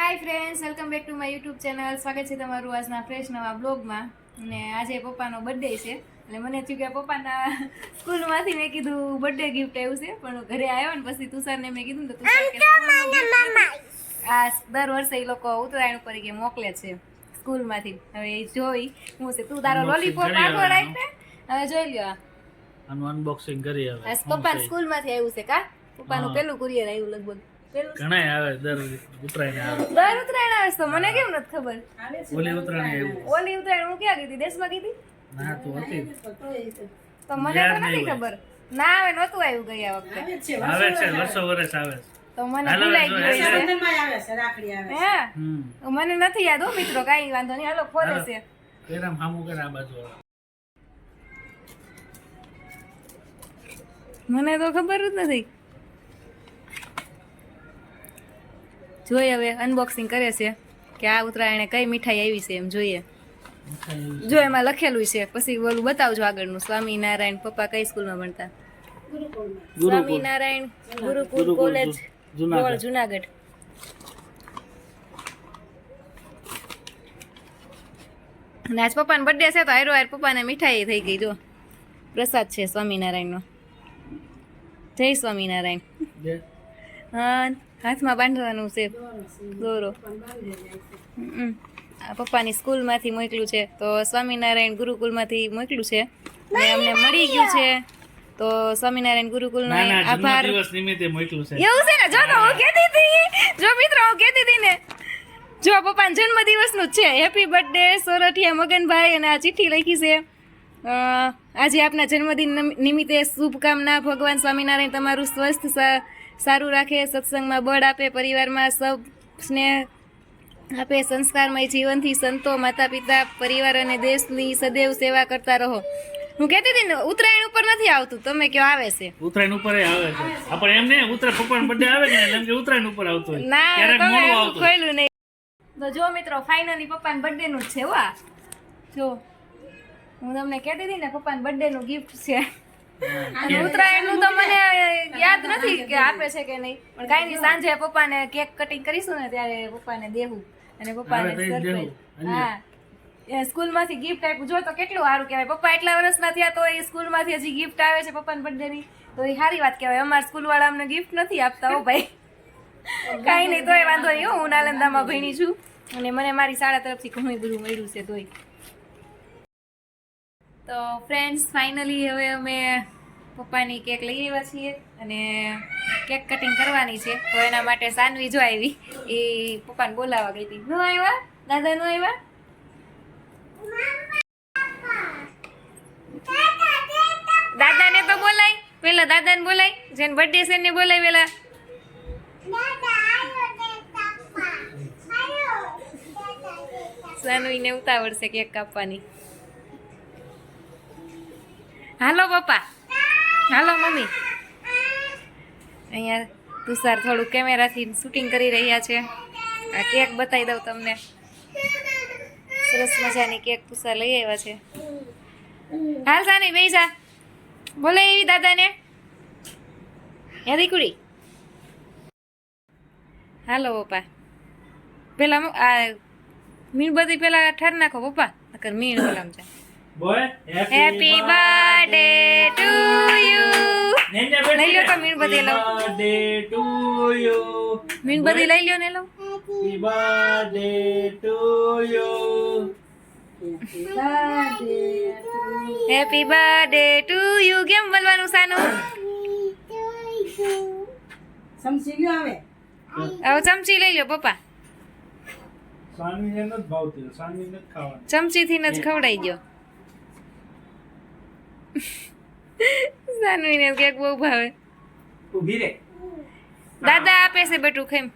Hi friends, welcome back to my YouTube channel. સ્વાગત છે તમારું આજના ફ્રેશ નવા બ્લોગમાં. અને આજે પપ્પાનો બર્થડે છે એટલે મને થયું કે પપ્પાના સ્કૂલમાંથી મેં કીધું બર્થડે ગિફ્ટ આવ્યું છે, પણ ઘરે આવ્યો ને પછી તુષારને મેં કીધું તો તુષાર કે આ દર વર્ષે એ લોકો ઉત્તરાયણ ઉપર કે મોકલે છે સ્કૂલમાંથી. હવે એ જોઈ હું છે તું તારો લોલીપોપ આખો રાખને હવે જોઈ લ્યો. આનું અનબોક્સિંગ કરી હવે આ પપ્પા સ્કૂલમાંથી આવ્યું છે કા પપ્પાનું પેલું કુરિયર આવ્યું લગભગ. ઘણા આવે દર ઉત્તરાયણ આવે તો મને કેમ નથી ખબર? ઓલી ઉત્તરાયણ ઓલી ઉત્તરાયણ હું ક્યાં ગઈ હતી? દેશમાં ગઈ હતી? ના તું હતી તો મને તો નથી ખબર. ના આવે નહોતું આવ્યું ગયા વખતે. આવે છે વર્ષો વર્ષ આવે તો મને ભૂલાઈ ગયું છે. હે મને નથી યાદ હો મિત્રો, કાઈ વાંધો નહીં. હાલો ખોલે છે પેરામ હામું કરે આ બાજુ. મને તો ખબર જ નથી. જોઈએ હવે અનબોક્સિંગ કરે છે કે આ ઉત્તરાયણે કઈ મીઠાઈ આવી છે એમ જોઈએ. જો એમાં લખેલું છે, પછી બોલું બતાવજો આગળનું. સ્વામિનારાયણ. પપ્પા કઈ સ્કૂલમાં ભણતા? Swaminarayan Gurukul college road Junagadh. અને આજ પપ્પાનો બર્થડે છે તો હારો હાર પપ્પાને મીઠાઈ થઈ ગઈ. જો પ્રસાદ છે સ્વામિનારાયણનો. જય સ્વામિનારાયણ. હા, હાથમાં બાંધવાનું છે દોરો. આ પપ્પાની સ્કૂલમાંથી મોકલ્યું છે, તો સ્વામિનારાયણ ગુરુકુલમાંથી મોકલ્યું છે ને અમને મળી ગયું છે. તો સ્વામિનારાયણ ગુરુકુલનો આભાર. દિવસ નિમિત્તે મોકલ્યું છે. એવું છે ને? જો તો હું કહેતી હતી, જો મિત્રો હું કહેતી હતી ને, જો પપ્પાના જન્મદિવસનું જ છે. Happy birthday Sorathiya Maganbhai. અને આ ચિઠ્ઠી લખી છે, આજે આપના જન્મદિન નિમિત્તે શુભકામના. ભગવાન સ્વામિનારાયણ તમારું સ્વસ્થ સારું રાખે, સત્સંગમાં બળ આપે, પરિવારમાં સૌ સ્નેહ આપે, સંસ્કારમય જીવનથી સંતો, માતા પિતા, પરિવાર અને દેશની સદૈવ સેવા કરતા રહો. હું કહેતી હતી ને ઉત્તરાયણ ઉપર નથી આવતું, તમે કયો આવે છે? ઉત્તરાયણ ઉપર આવે છે. આપણે એમ ને ઉત્તરાયણ પપ્પાનો બર્થડે આવે કે એમ કે ઉત્તરાયણ ઉપર આવતો હોય. ના, ક્યારેક તમે મોડું આવતું. ખોલ્યું નહીં. તો જો મિત્રો ફાઇનલી પપ્પાના બર્થડે નું જ છે. વાહ, જો હું તમને કહેતી હતી ને પપ્પાના બર્થડે નું ગિફ્ટ છે. ઉત્તરાયણ નું તો મને યાદ નથી કે આપે છે કે નહીં, પણ કાંઈ નહીં, સાંજે પપ્પાને કેક કટિંગ કરીશું ને ત્યારે પપ્પાને દેવું અને પપ્પાને સરપ્રાઈઝ. હા, એ સ્કૂલમાંથી ગિફ્ટ આપ્યું. જો તો કેટલું સારું કહેવાય. પપ્પા એટલા વર્ષના થયા તો એ સ્કૂલમાંથી હજી ગિફ્ટ આવે છે પપ્પાના બર્થડે ની, તો એ સારી વાત કહેવાય. અમારા સ્કૂલ વાળા અમને ગિફ્ટ નથી આપતા હો ભાઈ. કાંઈ નહીં, તોય વાંધો નહીં. હું નાલંદામાં ભણી છું અને મને મારી શાળા તરફથી ઘણું બધું મળ્યું છે. તોય તો ફ્રેન્ડ્સ ફાઇનલી હવે અમે પપ્પાની કેક લઈ આવ્યા છીએ અને કેક કટિંગ કરવાની છે. તો એના માટે સાનવી જો આવી, એ પપ્પાને બોલાવવા ગઈ હતી. ન આવ્યા? દાદા ન આવ્યા? દાદાને તો બોલાય, પેલા દાદાને બોલાય, જેને બર્થડે છે એને બોલાય પેલા. સાનવીને ઉતાવળ છે કેક કાપવાની. હાલો પપ્પા, હાલો મમ્મી. અહીંયા તુષાર થોડું કેમેરાથી શૂટિંગ કરી રહ્યા છે. આ કેક બતાવી દઉં તમને. સરસ મજાની કેક તુષાર લઈ આવ્યા છે. હાલ સાની બેસી જા, બોલે એવી દાદાને. યાદી કુડી. હાલો પપ્પા, પેલા આ મીણબત્તી પેલા ઠાર નાખો પપ્પા, નકર મીણ બોલામ છે. Happy birthday to you. લઈ લો તો મીણબત્તી લઉં. મીણબત્તી લઈ લ્યો ને લઉં. Happy birthday to you. Happy birthday to you. કેમ બોલવાનું સાનું? સમજી ગયો હવે. હવે ચમચી લઈ લો પપ્પા. સાનવીને નથી ભાવતી, સાનવી નથી ખાવાની. ચમચીથી જ ખવડાઈ ગયો. સાનવીને કેક બહુ ભાવે. ઊભી રે. દાદા આપે છે બેટું ખેમ.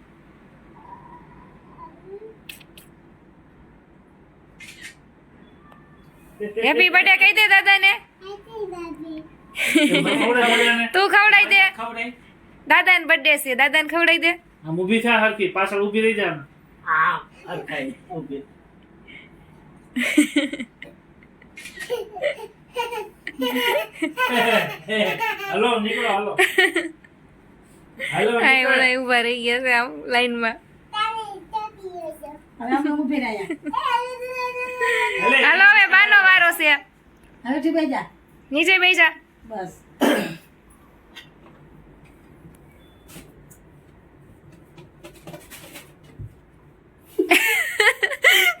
હેપી બર્થડે કહી દે દાદાને. તું ખવડાઈ દે. દાદાને બર્થડે છે, દાદાને ખવડાઈ દે. આમ ઊભી થા હરકી, પાછળ ઊભી રહી જા. હા, હરખાઈ ઊભી. હાલો નીકળો, હાલો. હાલો આ બધા ઊભા રહી ગયા છે આમ લાઈનમાં. હવે આપણે ઊભી રહ્યા હાલો હવે બાનો વારો છે હવે ઠીક ભાઈ જા નીચે બેસી જા બસ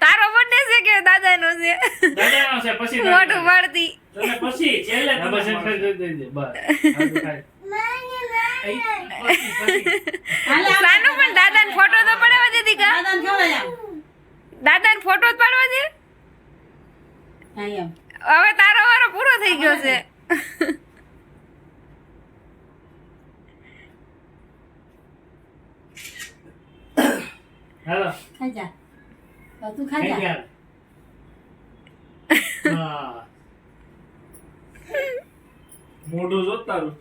તારો બર્થડે છે કે દાદાનો છે દાદાનો છે પછી મોઢું પાડતી તમે પછી છેલ્લે તમે બસ એમ મળો. કરી દઈ દે બસ હારું થાય. હાલે સાનુ પણ દાદાનો ફોટો તો પડાવવા દે દીકા દાદાને ખવડાય આમ દાદાનો ફોટો જ પાડવા દે હા એમ હવે તારો વારો પૂરો થઈ ગયો છે હાલો ખાઈ જા હવે તું ખાઈ ખાઈ જા ગયા. હા. મોઢું જો તારું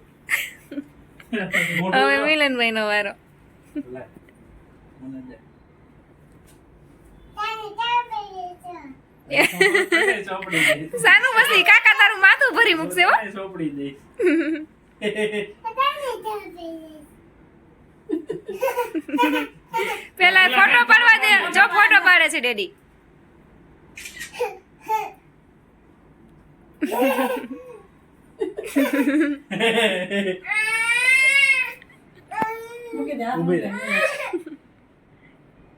મોઢું હવે જો. મિલનભાઈ નો વારો લે. મને દે. ચોપડી દે. સાનુ પછી કાકા તારું માથું ભરી મૂકશે હો ચોપડી દે. પેલા ફોટો પાડવા દે જો ફોટો પાડે છે ડેડી મૂકી દે ઊભી રહે.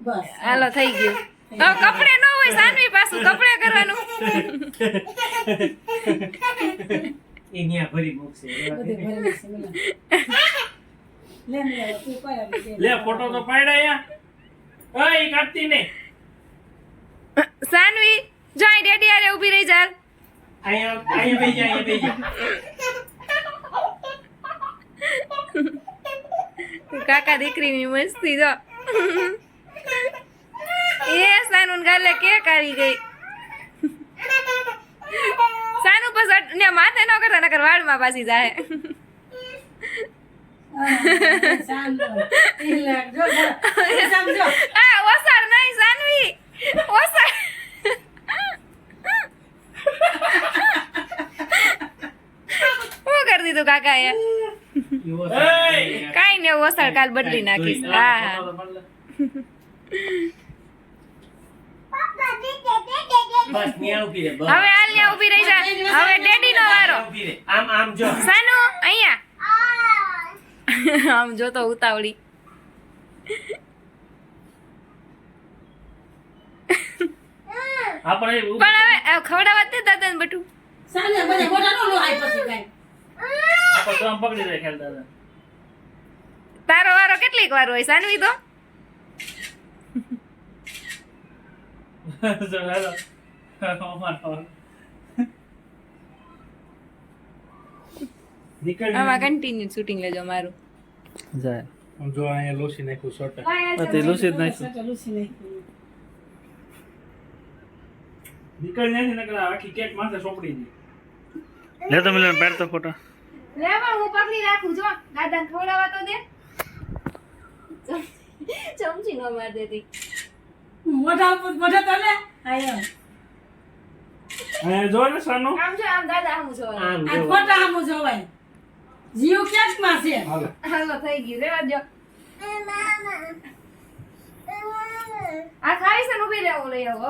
બસ હાલો થઈ ગયું હવે કપડે ન હોય સાનવી પાછું કપડે કરવાનું એ ન્યા ભરી મૂકશે. બધે ભરી મૂકશે, મિલન. લે મિલન, તું પાડ આપી દે. લે ફોટો તો પાડ્યા યા ઓય કાઢતી ને સાનવી જો અહીં ડેડી આરે ઊભી રહી જા અહીંયા બેહી જા અહીંયા બેહી જા કાકા દીકરીની મસ્તી જો એ સાનુ ગાલે કેક આવી ગઈ સાનુ બસ ને માથે ન કરતા નકર વાળમાં પાછી જાય શાંત રહો. એટલે જો, જો. એ સમજો. આ ઓસાર નહીં સાનવી ઓસાર શું કરી દીધું કાકા એ કાઈ ને ઓસાર કાલ બદલી નાખીશ હા હા બસ ન્યા ઊભી રહે બસ. હવે હાલ ને ઊભી રહી જા હવે ડેડી નો વારો ઊભી રહે. આમ આમ જો સાનુ અહીંયા આમ જો તો ઉતાવળી આપણે પણ હવે ખવડાવવા દે દાદાને બટું સાંજે બધે મોઢા નો લોહાય પછી કાંઈ. આપણે તો આમ પકડી દે ખેલ દાદા તારો વારો કેટલીક વાર હોય સાનવી તો ચાલ હાલો અમારો નીકળ આમાં કન્ટિન્યુ શૂટિંગ લેજો મારું જાય આમ જો અહીંયા લોસી નાખ્યું શોર્ટ તે લુસી જ નાખ્યું સટલ ઉછી નાખી. નીકળ નથી નકર આખી કેક માથે સોપડી દી લે તો મિલન પાડ તો ફોટો લે પણ હું પકડી રાખું જો દાદાને ખવડાવવા તો દે ચમચી નો માર દેતી મોઢા ઉપર મોઢા તો લે. હા એમ. અહીંયા જો ને સાનો આમ જો આમ દાદા આમ જો આમ આ જો ખોટા સામું જોવાય. જીવ ક્યાંકમાં છે. હાલો હાલો થઈ ગયું રેવા દો આ ખાઈ છે ને ઊભી રહેવું લઈ આવો